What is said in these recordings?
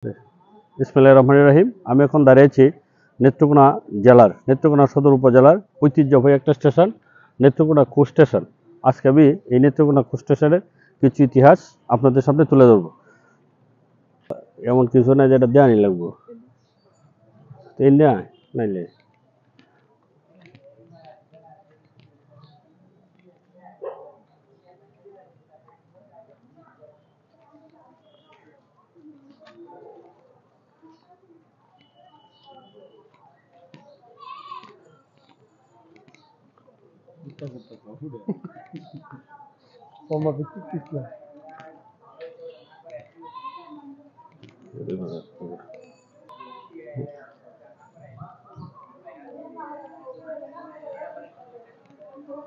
বিসমিল্লাহির রহমানির রহিম। আমি এখন দাঁড়িয়েছি নেত্রকোনা জেলার নেত্রকোনা সদর উপজেলার ঐতিহ্যবাহী একটা স্টেশন নেত্রকোনা কোচ স্টেশন। আজকে আমি এই নেত্রকোনা কোচ স্টেশনের কিছু ইতিহাস আপনাদের সামনে তুলে ধরব। এমন কিছু না যেটা দেওয়ানি লাগবো এই না নাইলে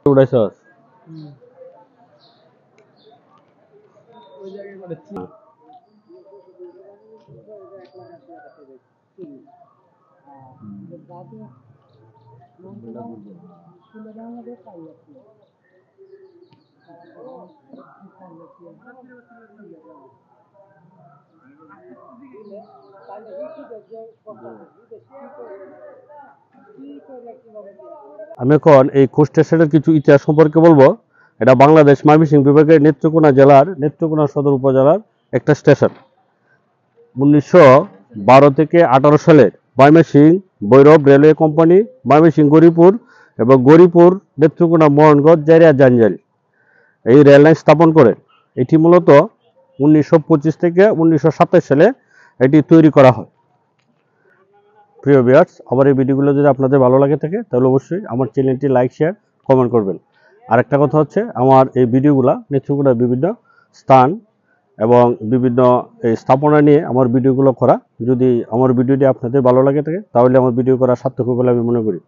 উড়াইছ আমি এখন এই কোচ স্টেশনের কিছু ইতিহাস সম্পর্কে বলবো। এটা বাংলাদেশ ময়মনসিংহ বিভাগের নেত্রকোনা জেলার নেত্রকোনা সদর উপজেলার একটা স্টেশন। 1912 থেকে 18 সালের ময়মনসিংহ ভৈরব রেলওয়ে কোম্পানি ময়মনসিংহ গৌরীপুর এবং গৌরীপুর নেত্রকোনা মোহনগঞ্জ জারিয়া জাঞ্জাল এই রেল লাইন স্থাপন করে। এটি মূলত 1925 থেকে 1927 সালে এটি তৈরি করা হয়। প্রিয় ভিউয়ার্স, আমার এই ভিডিওগুলো যদি আপনাদের ভালো লাগে থাকে তাহলে অবশ্যই আমার চ্যানেলটি লাইক শেয়ার কমেন্ট করবেন। আরেকটা কথা হচ্ছে, আমার এই ভিডিওগুলো নেত্রকোনার বিভিন্ন স্থান এবং বিভিন্ন এই স্থাপনা নিয়ে আমার ভিডিওগুলো করা। যদি আমার ভিডিওটি আপনাদের ভালো লাগে থাকে তাহলে আমার ভিডিও করা সার্থক বলে আমি মনে করি।